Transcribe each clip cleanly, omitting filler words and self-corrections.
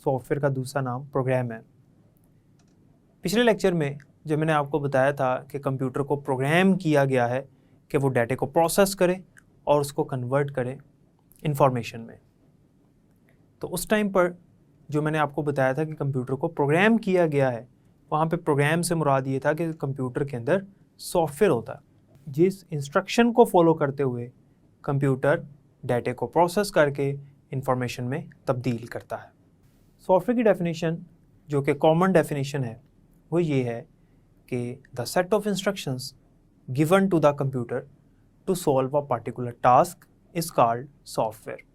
Software का दूसरा नाम प्रोग्राम है। पिछले लेक्चर में जब मैंने आपको बताया था कि कंप्यूटर को प्रोग्राम किया गया है कि वो डाटे को प्रोसेस करे और उसको कन्वर्ट करे इंफॉर्मेशन में, तो उस टाइम पर जो मैंने आपको बताया था कि कंप्यूटर को प्रोग्राम किया गया है, वहाँ पे प्रोग्राम से मुराद ये था कि कंप्यूटर के अंदर सॉफ्टवेयर होता है जिस इंस्ट्रक्शन को फॉलो करते हुए कंप्यूटर डाटे को प्रोसेस करके इंफॉर्मेशन में तब्दील करता है। सॉफ्टवेयर की डेफिनेशन जो कि कॉमन डेफिनेशन है वो ये है कि the set of instructions given to the computer to solve a particular task is called software.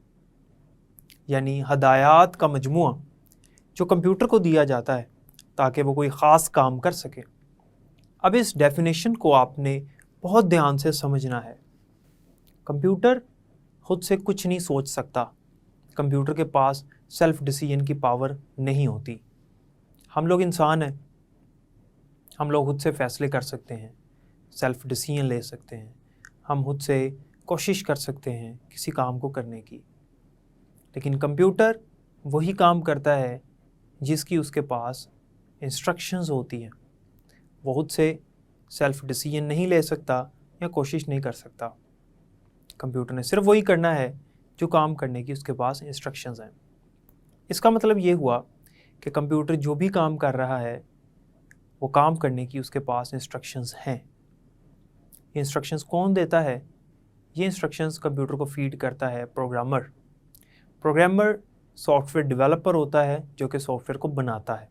यानी हदायत का मजमुआ जो कंप्यूटर को दिया जाता है ताकि वो कोई ख़ास काम कर सके। अब इस डेफिनेशन को आपने बहुत ध्यान से समझना है। कंप्यूटर खुद से कुछ नहीं सोच सकता, कंप्यूटर के पास सेल्फ डिसीजन की पावर नहीं होती। हम लोग इंसान हैं, हम लोग खुद से फ़ैसले कर सकते हैं, सेल्फ डिसीजन ले सकते हैं, हम खुद से कोशिश कर सकते हैं किसी काम को करने की। लेकिन कंप्यूटर वही काम करता है जिसकी उसके पास इंस्ट्रक्शंस होती हैं। वो खुद से सेल्फ डिसीजन नहीं ले सकता या कोशिश नहीं कर सकता। कंप्यूटर ने सिर्फ वही करना है जो काम करने की उसके पास इंस्ट्रक्शंस हैं। इसका मतलब ये हुआ कि कंप्यूटर जो भी काम कर रहा है वो काम करने की उसके पास इंस्ट्रक्शंस हैं। ये इंस्ट्रक्शंस कौन देता है? ये इंस्ट्रक्शंस कंप्यूटर को फीड करता है प्रोग्रामर। प्रोग्रामर सॉफ्टवेयर डेवलपर होता है जो कि सॉफ्टवेयर को बनाता है।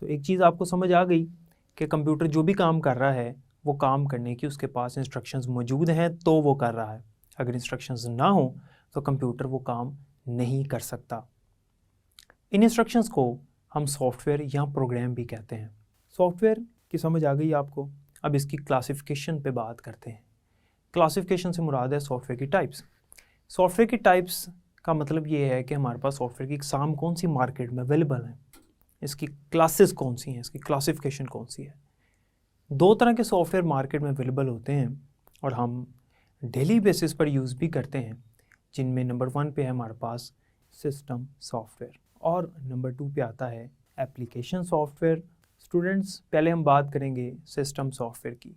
तो एक चीज़ आपको समझ आ गई कि कंप्यूटर जो भी काम कर रहा है वो काम करने की उसके पास इंस्ट्रक्शंस मौजूद हैं तो वो कर रहा है। अगर इंस्ट्रक्शंस ना हो तो कंप्यूटर वो काम नहीं कर सकता। इन इंस्ट्रक्शंस को हम सॉफ्टवेयर या प्रोग्राम भी कहते हैं। सॉफ्टवेयर की समझ आ गई आपको। अब इसकी क्लासिफिकेशन पे बात करते हैं। क्लासिफिकेशन से मुराद है सॉफ्टवेयर की टाइप्स। सॉफ्टवेयर की टाइप्स का मतलब ये है कि हमारे पास सॉफ्टवेयर की इकसाम कौन सी मार्केट में अवेलेबल हैं, इसकी क्लासेस कौन सी हैं, इसकी क्लासिफिकेशन कौन सी है। दो तरह के सॉफ्टवेयर मार्केट में अवेलेबल होते हैं और हम डेली बेसिस पर यूज़ भी करते हैं, जिनमें नंबर 1 पे है हमारे पास सिस्टम सॉफ्टवेयर और नंबर 2 पे आता है एप्लीकेशन सॉफ्टवेयर। स्टूडेंट्स, पहले हम बात करेंगे सिस्टम सॉफ्टवेयर की।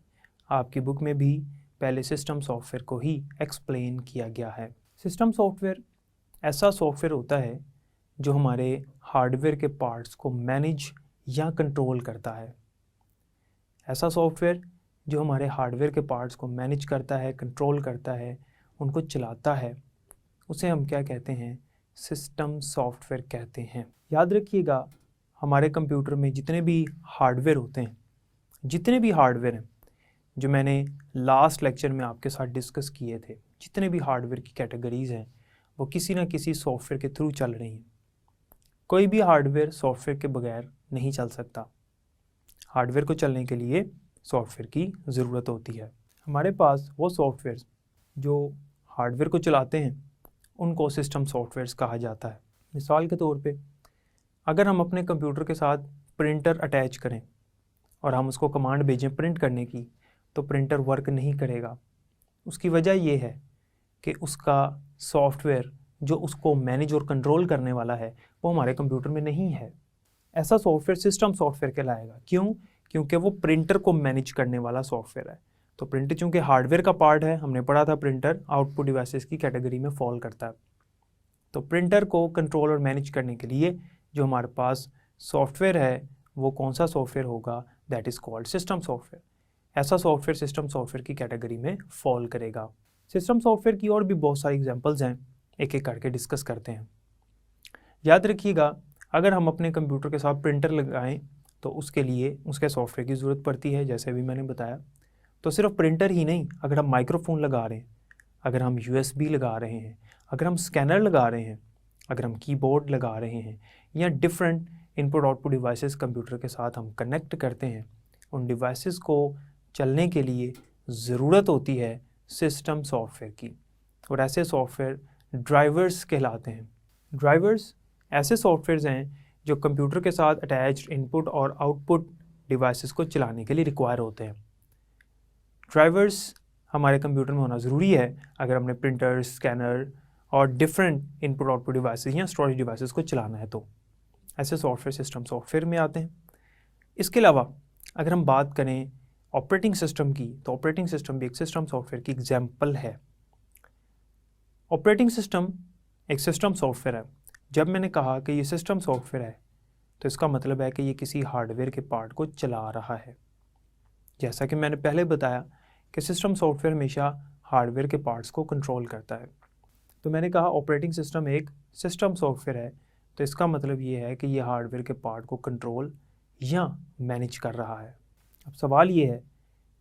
आपकी बुक में भी पहले सिस्टम सॉफ्टवेयर को ही एक्सप्लेन किया गया है। सिस्टम सॉफ्टवेयर ऐसा सॉफ्टवेयर होता है जो हमारे हार्डवेयर के पार्ट्स को मैनेज या कंट्रोल करता है। ऐसा सॉफ्टवेयर जो हमारे हार्डवेयर के पार्ट्स को मैनेज करता है, कंट्रोल करता है, उनको चलाता है, उसे हम क्या कहते हैं? सिस्टम सॉफ्टवेयर कहते हैं। याद रखिएगा, हमारे कंप्यूटर में जितने भी हार्डवेयर होते हैं, जितने भी हार्डवेयर हैं जो मैंने लास्ट लेक्चर में आपके साथ डिस्कस किए थे, जितने भी हार्डवेयर की कैटेगरीज़ हैं वो किसी ना किसी सॉफ्टवेयर के थ्रू चल रही हैं। कोई भी हार्डवेयर सॉफ्टवेयर के बगैर नहीं चल सकता। हार्डवेयर को चलने के लिए सॉफ्टवेयर की ज़रूरत होती है। हमारे पास वो सॉफ्टवेयर जो हार्डवेयर को चलाते हैं उनको सिस्टम सॉफ्टवेयर्स कहा जाता है। मिसाल के तौर पे अगर हम अपने कंप्यूटर के साथ प्रिंटर अटैच करें और हम उसको कमांड भेजें प्रिंट करने की, तो प्रिंटर वर्क नहीं करेगा। उसकी वजह ये है कि उसका सॉफ्टवेयर जो उसको मैनेज और कंट्रोल करने वाला है वो हमारे कंप्यूटर में नहीं है। ऐसा सॉफ्टवेयर सिस्टम सॉफ्टवेयर कहलाएगा। क्यों? क्योंकि वो प्रिंटर को मैनेज करने वाला सॉफ्टवेयर है। तो प्रिंटर चूँकि हार्डवेयर का पार्ट है, हमने पढ़ा था प्रिंटर आउटपुट डिवाइसेस की कैटेगरी में फॉल करता है। तो प्रिंटर को कंट्रोल और मैनेज करने के लिए जो हमारे पास सॉफ्टवेयर है वो कौन सा सॉफ्टवेयर होगा? That is called system software. ऐसा सॉफ्टवेयर सिस्टम सॉफ्टवेयर की कैटेगरी में फॉल करेगा। सिस्टम सॉफ्टवेयर की और भी बहुत सारी एग्जांपल्स हैं, एक एक करके डिस्कस करते हैं। याद रखिएगा, अगर हम अपने कंप्यूटर के साथ प्रिंटर लगाएं तो उसके लिए उसके सॉफ्टवेयर की ज़रूरत पड़ती है, जैसे भी मैंने बताया। तो सिर्फ प्रिंटर ही नहीं, अगर हम माइक्रोफोन लगा रहे हैं, अगर हम USB लगा रहे हैं, अगर हम स्कैनर लगा रहे हैं, अगर हम कीबोर्ड लगा रहे हैं या different input output devices computer के साथ हम कनेक्ट करते हैं, उन डिवाइसेस को चलने के लिए ज़रूरत होती है सिस्टम सॉफ्टवेयर की। और ऐसे सॉफ्टवेयर ड्राइवर्स कहलाते हैं। ड्राइवर्स ऐसे सॉफ्टवेयर्स हैं जो कंप्यूटर के साथ अटैच्ड इनपुट और आउटपुट डिवाइसेस को चलाने के लिए रिक्वायर होते हैं। ड्राइवर्स हमारे कंप्यूटर में होना ज़रूरी है अगर हमने प्रिंटर, स्कैनर और डिफरेंट इनपुट आउटपुट डिवाइसेस या स्टोरेज डिवाइसेस को चलाना है तो। ऐसे सॉफ्टवेयर सिस्टम सॉफ्टवेयर में आते हैं। इसके अलावा अगर हम बात करें ऑपरेटिंग सिस्टम की, तो ऑपरेटिंग सिस्टम भी एक सिस्टम सॉफ्टवेयर की एग्जाम्पल है। ऑपरेटिंग सिस्टम एक सिस्टम सॉफ्टवेयर है। जब मैंने कहा कि ये सिस्टम सॉफ्टवेयर है, तो इसका मतलब है कि ये किसी हार्डवेयर के पार्ट को चला रहा है। जैसा कि मैंने पहले बताया कि सिस्टम सॉफ्टवेयर हमेशा हार्डवेयर के पार्ट्स को कंट्रोल करता है। तो मैंने कहा ऑपरेटिंग सिस्टम एक सिस्टम सॉफ्टवेयर है, तो इसका मतलब ये है कि ये हार्डवेयर के पार्ट को कंट्रोल या मैनेज कर रहा है। अब सवाल ये है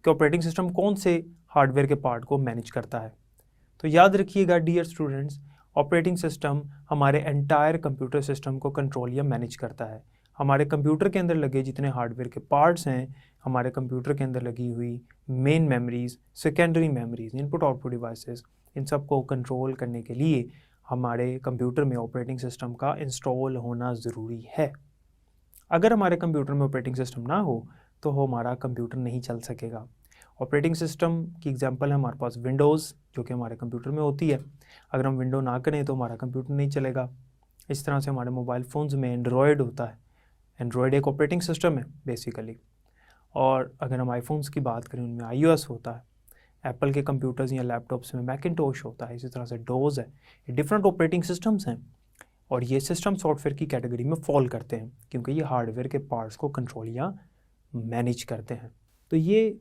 कि ऑपरेटिंग सिस्टम कौन से हार्डवेयर के पार्ट को मैनेज करता है। तो याद रखिएगा डियर स्टूडेंट्स, ऑपरेटिंग सिस्टम हमारे एंटायर कंप्यूटर सिस्टम को कंट्रोल या मैनेज करता है। हमारे कंप्यूटर के अंदर लगे जितने हार्डवेयर के पार्ट्स हैं, हमारे कंप्यूटर के अंदर लगी हुई main memories, secondary memories, input output devices, इन सब को कंट्रोल करने के लिए हमारे कंप्यूटर में ऑपरेटिंग सिस्टम का इंस्टॉल होना ज़रूरी है। अगर हमारे कंप्यूटर में ऑपरेटिंग सिस्टम ना हो तो हमारा कंप्यूटर नहीं चल सकेगा। ऑपरेटिंग सिस्टम की एग्जांपल है हमारे पास विंडोज़, जो कि हमारे कंप्यूटर में होती है। अगर हम विंडो ना करें तो हमारा कंप्यूटर नहीं चलेगा। इस तरह से हमारे मोबाइल फ़ोन्स में एंड्रॉयड होता है। एंड्रॉयड एक ऑपरेटिंग सिस्टम है बेसिकली। और अगर हम आईफोन्स की बात करें, उनमें iOS होता है। एप्पल के कंप्यूटर्स या लैपटॉप्स में मैकिंटोश होता है। इसी तरह से डोज़ है। ये डिफरेंट ऑपरेटिंग सिस्टम्स हैं और ये सिस्टम सॉफ्टवेयर की कैटेगरी में फॉल करते हैं, क्योंकि ये हार्डवेयर के पार्ट्स को कंट्रोल या मैनेज करते हैं। तो ये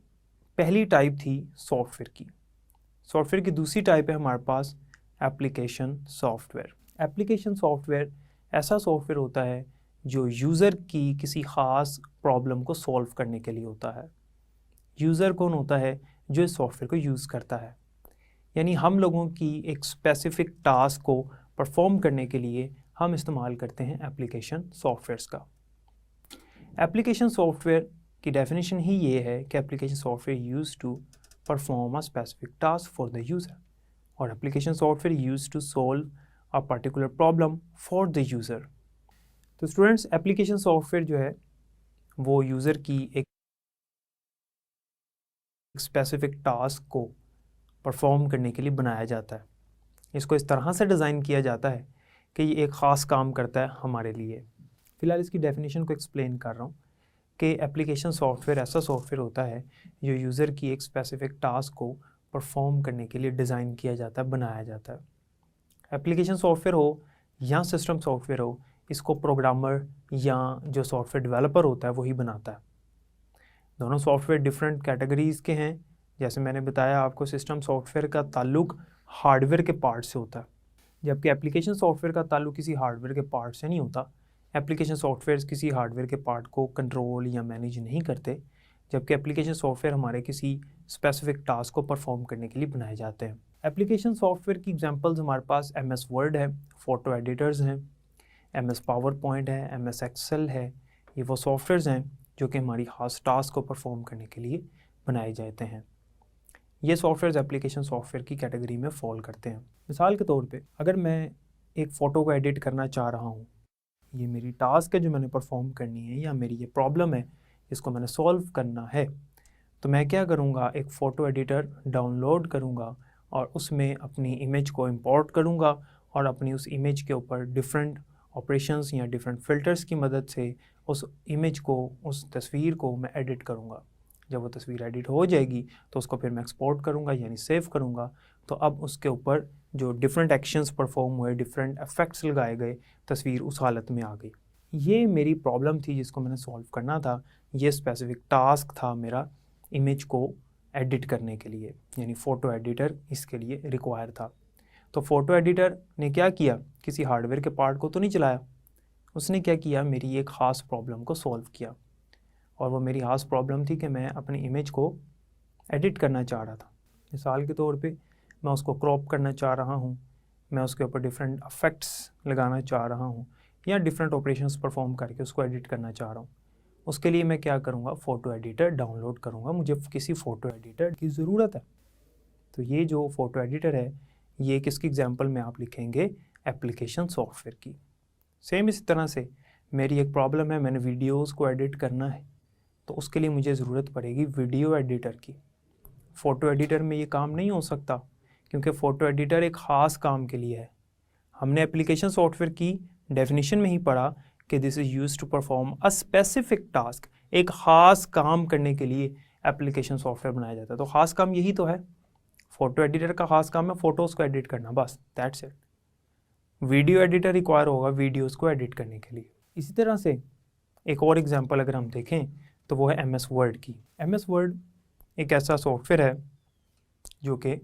पहली टाइप थी सॉफ्टवेयर की। सॉफ्टवेयर की दूसरी टाइप है हमारे पास एप्लीकेशन सॉफ्टवेयर। एप्लीकेशन सॉफ्टवेयर ऐसा सॉफ्टवेयर होता है जो यूज़र की किसी ख़ास प्रॉब्लम को सॉल्व करने के लिए होता है। यूज़र कौन होता है? जो इस सॉफ्टवेयर को यूज़ करता है। यानी हम लोगों की एक स्पेसिफिक टास्क को परफॉर्म करने के लिए हम इस्तेमाल करते हैं एप्लीकेशन सॉफ्टवेयर्स का। एप्लीकेशन सॉफ्टवेयर की डेफिनेशन ही ये है कि application software use to perform a specific task for the user, और application software use to solve a particular problem for the user. तो स्टूडेंट्स, एप्लीकेशन सॉफ्टवेयर जो है वो यूज़र की एक स्पेसिफिक टास्क को परफॉर्म करने के लिए बनाया जाता है। इसको इस तरह से डिज़ाइन किया जाता है कि ये एक ख़ास काम करता है हमारे लिए। फ़िलहाल इसकी डेफिनेशन को एक्सप्लेन कर रहा हूँ कि एप्लीकेशन सॉफ्टवेयर ऐसा सॉफ्टवेयर होता है जो यूज़र की एक स्पेसिफिक टास्क को परफॉर्म करने के लिए डिज़ाइन किया जाता है, बनाया जाता है। एप्लीकेशन सॉफ्टवेयर हो या सिस्टम सॉफ्टवेयर हो, इसको प्रोग्रामर या जो सॉफ्टवेयर डेवलपर होता है वही बनाता है। दोनों सॉफ्टवेयर डिफरेंट कैटेगरीज़ के हैं। जैसे मैंने बताया आपको, सिस्टम सॉफ्टवेयर का ताल्लुक हार्डवेयर के पार्ट से होता है, जबकि एप्लीकेशन सॉफ्टवेयर का ताल्लुक किसी हार्डवेयर के पार्ट से नहीं होता। एप्लीकेशन सॉफ्टवेयर किसी हार्डवेयर के पार्ट को कंट्रोल या मैनेज नहीं करते, जबकि एप्लीकेशन सॉफ्टवेयर हमारे किसी स्पेसिफिक टास्क को परफॉर्म करने के लिए बनाए जाते हैं। एप्लीकेशन सॉफ्टवेयर की एग्जांपल्स हमारे पास MS वर्ड है, फ़ोटो एडिटर्स हैं, MS पावर पॉइंट है, MS एक्सेल है। ये वो सॉफ्टवेयर्स हैं जो कि हमारी खास टास्क को परफॉर्म करने के लिए बनाए जाते हैं। ये सॉफ्टवेयर्स एप्लीकेशन सॉफ्टवेयर की कैटेगरी में फॉल करते हैं। मिसाल के तौर पे, अगर मैं एक फ़ोटो को एडिट करना चाह रहा हूँ, ये मेरी टास्क है जो मैंने परफॉर्म करनी है, या मेरी ये प्रॉब्लम है इसको मैंने सॉल्व करना है, तो मैं क्या करूँगा, एक फ़ोटो एडिटर डाउनलोड करूँगा और उसमें अपनी इमेज को इंपोर्ट करूँगा और अपनी उस इमेज के ऊपर डिफरेंट ऑपरेशंस या डिफरेंट फ़िल्टर्स की मदद से उस इमेज को, उस तस्वीर को मैं एडिट करूँगा। जब वो तस्वीर एडिट हो जाएगी तो उसको फिर मैं एक्सपोर्ट करूँगा यानी सेव करूँगा। तो अब उसके ऊपर जो डिफरेंट एक्शंस परफॉर्म हुए, डिफरेंट इफेक्ट्स लगाए गए, तस्वीर उस हालत में आ गई। ये मेरी प्रॉब्लम थी जिसको मैंने सॉल्व करना था। ये स्पेसिफिक टास्क था मेरा इमेज को एडिट करने के लिए, यानी फ़ोटो एडिटर इसके लिए रिक्वायर था। तो फ़ोटो एडिटर ने क्या किया, किसी हार्डवेयर के पार्ट को तो नहीं चलाया, उसने क्या किया, मेरी एक ख़ास प्रॉब्लम को सॉल्व किया। और वो मेरी खास प्रॉब्लम थी कि मैं अपनी इमेज को एडिट करना चाह रहा था। मिसाल के तौर पे मैं उसको क्रॉप करना चाह रहा हूँ, मैं उसके ऊपर डिफरेंट इफेक्ट्स लगाना चाह रहा हूँ, या डिफरेंट ऑपरेशंस परफॉर्म करके उसको एडिट करना चाह रहा हूँ। उसके लिए मैं क्या करूँगा, फ़ोटो एडिटर डाउनलोड करूँगा। मुझे किसी फ़ोटो एडिटर की ज़रूरत है। तो ये जो फ़ोटो एडिटर है, ये किसकी एग्जांपल में आप लिखेंगे, एप्लीकेशन सॉफ्टवेयर की। सेम इसी तरह से मेरी एक प्रॉब्लम है, मैंने वीडियोज़ को एडिट करना है, तो उसके लिए मुझे ज़रूरत पड़ेगी वीडियो एडिटर की। फ़ोटो एडिटर में ये काम नहीं हो सकता, क्योंकि फ़ोटो एडिटर एक ख़ास काम के लिए है। हमने एप्लीकेशन सॉफ्टवेयर की डेफिनेशन में ही पढ़ा कि this is use to perform a specific task, एक ख़ास काम करने के लिए एप्लीकेशन सॉफ्टवेयर बनाया जाता है। तो ख़ास काम यही तो है, फ़ोटो एडिटर का ख़ास काम है फ़ोटोज़ को एडिट करना, बस that's it. Video editor require होगा वीडियोज़ को एडिट करने के लिए। इसी तरह से एक और एग्जांपल अगर हम देखें तो वो है MS वर्ड की। MS वर्ड एक ऐसा सॉफ्टवेयर है जो कि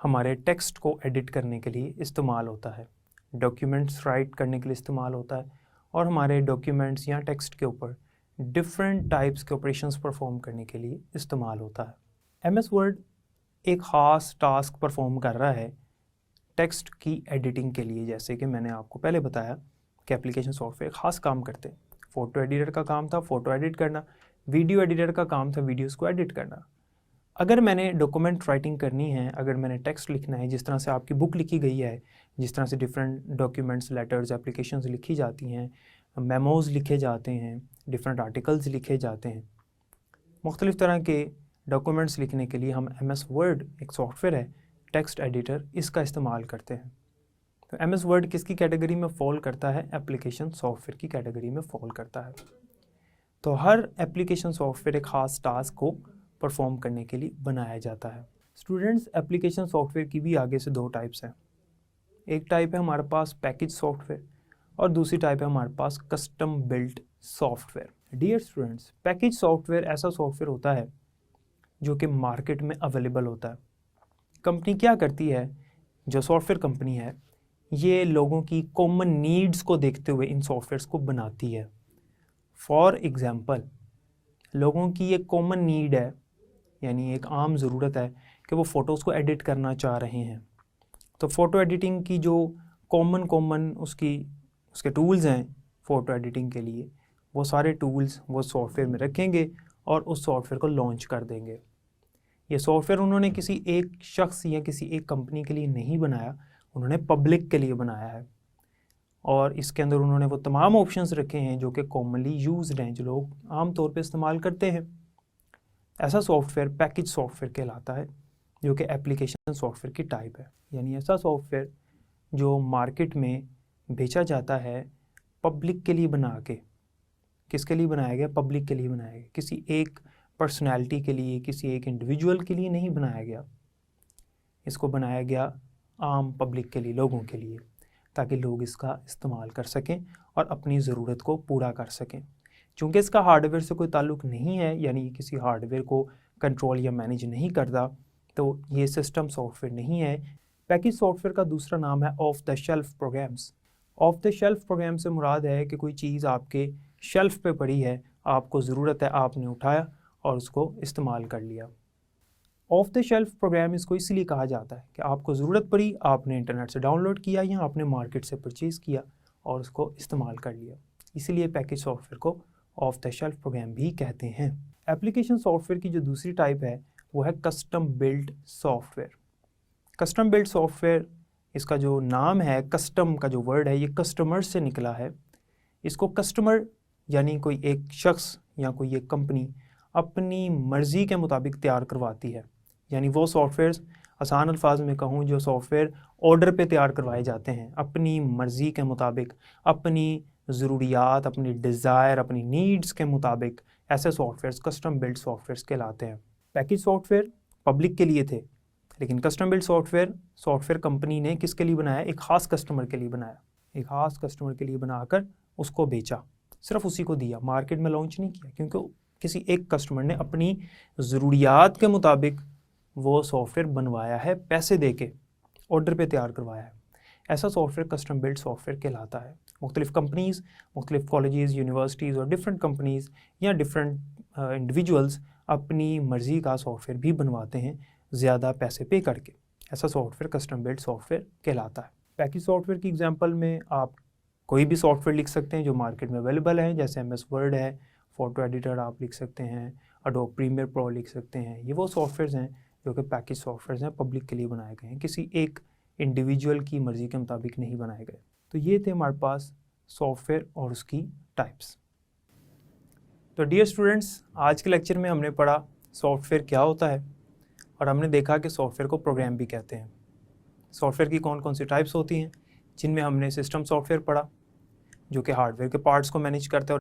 हमारे टेक्स्ट को एडिट करने के लिए इस्तेमाल होता है, डॉक्यूमेंट्स राइट करने के लिए इस्तेमाल होता है, और हमारे डॉक्यूमेंट्स या टेक्स्ट के ऊपर डिफरेंट टाइप्स के ऑपरेशंस परफॉर्म करने के लिए इस्तेमाल होता है। MS वर्ड एक ख़ास टास्क परफॉर्म कर रहा है टेक्स्ट की एडिटिंग के लिए। जैसे कि मैंने आपको पहले बताया कि एप्लीकेशन सॉफ्टवेयर ख़ास काम करते हैं। फ़ोटो एडिटर का काम था फ़ोटो एडिट करना, वीडियो एडिटर का काम था वीडियोज़ को एडिट करना। अगर मैंने डॉक्यूमेंट राइटिंग करनी है, अगर मैंने टेक्स्ट लिखना है, जिस तरह से आपकी बुक लिखी गई है, जिस तरह से डिफरेंट डॉक्यूमेंट्स, लेटर्स, एप्लीकेशंस लिखी जाती हैं, मेमोज़ लिखे जाते हैं, डिफरेंट आर्टिकल्स लिखे जाते हैं, मुख्तलिफ़ तरह के डॉक्यूमेंट्स लिखने के लिए हम MS वर्ड एक सॉफ्टवेयर है टेक्स्ट एडिटर, इसका इस्तेमाल करते हैं। तो MS वर्ड किसकी कैटेगरी में फ़ॉल करता है? एप्लीकेशन सॉफ्टवेयर की कैटेगरी में फ़ॉल करता है। तो हर एप्लीकेशन सॉफ्टवेयर एक ख़ास टास्क को परफॉर्म करने के लिए बनाया जाता है। स्टूडेंट्स, एप्लीकेशन सॉफ्टवेयर की भी आगे से दो टाइप्स हैं। एक टाइप है हमारे पास पैकेज सॉफ्टवेयर और दूसरी टाइप है हमारे पास custom built software. Dear students, package software ऐसा सॉफ्टवेयर होता है जो कि मार्केट में अवेलेबल होता है। कंपनी क्या करती है, जो सॉफ्टवेयर कंपनी है, ये लोगों की कॉमन नीड्स को देखते हुए इन सॉफ्टवेयर्स को बनाती है। फॉर एग्ज़ाम्पल, लोगों की एक कॉमन नीड है, यानी एक आम ज़रूरत है कि वो फ़ोटोज़ को एडिट करना चाह रहे हैं। तो फ़ोटो एडिटिंग की जो कॉमन उसके टूल्स हैं फ़ोटो एडिटिंग के लिए, वो सारे टूल्स वो सॉफ्टवेयर में रखेंगे और उस सॉफ्टवेयर को लॉन्च कर देंगे। ये सॉफ्टवेयर उन्होंने किसी एक शख्स या किसी एक कंपनी के लिए नहीं बनाया, उन्होंने पब्लिक के लिए बनाया है, और इसके अंदर उन्होंने वो तमाम ऑप्शंस रखे हैं जो कि कॉमनली यूज्ड हैं, जो लोग आम तौर पे इस्तेमाल करते हैं। ऐसा सॉफ्टवेयर पैकेज सॉफ्टवेयर कहलाता है, जो कि एप्लीकेशन सॉफ्टवेयर की टाइप है। यानी ऐसा सॉफ्टवेयर जो मार्केट में बेचा जाता है पब्लिक के लिए बना के। किसके लिए बनाया गया? पब्लिक के लिए बनाया गया, किसी एक पर्सनैलिटी के लिए, किसी एक इंडिविजुअल के लिए नहीं बनाया गया। इसको बनाया गया आम पब्लिक के लिए, लोगों के लिए, ताकि लोग इसका इस्तेमाल कर सकें और अपनी ज़रूरत को पूरा कर सकें। चूँकि इसका हार्डवेयर से कोई ताल्लुक़ नहीं है, यानी किसी हार्डवेयर को कंट्रोल या मैनेज नहीं करता, तो ये सिस्टम सॉफ्टवेयर नहीं है। पैकेज सॉफ्टवेयर का दूसरा नाम है off the shelf programs. Off the shelf program से मुराद है कि कोई चीज़ आपके शेल्फ पे पड़ी है, आपको ज़रूरत है, आपने उठाया और उसको इस्तेमाल कर लिया। ऑफ द शेल्फ प्रोग्राम इसको इसलिए कहा जाता है कि आपको ज़रूरत पड़ी, आपने इंटरनेट से डाउनलोड किया या आपने मार्केट से परचेज़ किया और उसको इस्तेमाल कर लिया, इसीलिए पैकेज सॉफ्टवेयर को ऑफ द शेल्फ प्रोग्राम भी कहते हैं। एप्लीकेशन सॉफ्टवेयर की जो दूसरी टाइप है वो है custom built software. Custom built software, इसका जो नाम है, कस्टम का जो वर्ड है, ये कस्टमर से निकला है। इसको कस्टमर यानी कोई एक शख्स या कोई एक कंपनी अपनी मर्ज़ी के मुताबिक तैयार करवाती है। यानी वो सॉफ्टवेयर, आसान अल्फाज में कहूँ, जो सॉफ्टवेयर ऑर्डर पे तैयार करवाए जाते हैं अपनी मर्ज़ी के मुताबिक, अपनी ज़रूरियात, अपनी डिज़ायर, अपनी नीड्स के मुताबिक, ऐसे सॉफ्टवेयर्स कस्टम बिल्ट सॉफ्टवेयर्स कहलाते हैं। पैकेज सॉफ्टवेयर पब्लिक के लिए थे, लेकिन कस्टम बिल्ट सॉफ्टवेयर कंपनी ने किसके लिए बनाया? एक ख़ास कस्टमर के लिए बनाया। एक ख़ास कस्टमर के लिए बनाकर उसको बेचा, सिर्फ उसी को दिया, मार्केट में लॉन्च नहीं किया, क्योंकि किसी एक कस्टमर ने अपनी ज़रूरियात के मुताबिक वो सॉफ्टवेयर बनवाया है, पैसे दे के ऑर्डर पे तैयार करवाया है। ऐसा सॉफ्टवेयर कस्टम बिल्ट सॉफ्टवेयर कहलाता है। मुख्तलिफ़ कंपनीज़, मुख्तलिफ़ कॉलेजेस, यूनिवर्सिटीज़ और डिफरेंट कंपनीज़ या डिफरेंट इंडिविजुअल्स अपनी मर्ज़ी का सॉफ्टवेयर भी बनवाते हैं ज़्यादा पैसे पे करके। ऐसा सॉफ्टवेयर कस्टम बिल्ट सॉफ्टवेयर कहलाता है। पैकेज सॉफ्टवेयर की एग्जांपल में आप कोई भी सॉफ्टवेयर लिख सकते हैं जो मार्केट में अवेलेबल है, जैसे MS वर्ड है, फ़ोटो एडिटर आप लिख सकते हैं, एडोब प्रीमियर प्रो लिख सकते हैं। ये वो सॉफ्टवेयर्स हैं जो कि पैकेज सॉफ्टवेयर्स हैं, पब्लिक के लिए बनाए गए हैं, किसी एक इंडिविजुअल की मर्ज़ी के मुताबिक नहीं बनाए गए। तो ये थे हमारे पास सॉफ्टवेयर और उसकी टाइप्स। तो डियर स्टूडेंट्स, आज के लेक्चर में हमने पढ़ा सॉफ्टवेयर क्या होता है और हमने देखा कि सॉफ्टवेयर को प्रोग्राम भी कहते हैं। सॉफ्टवेयर की कौन कौन सी टाइप्स होती हैं, जिनमें हमने सिस्टम सॉफ्टवेयर पढ़ा, जो कि हार्डवेयर के पार्ट्स को मैनेज करता है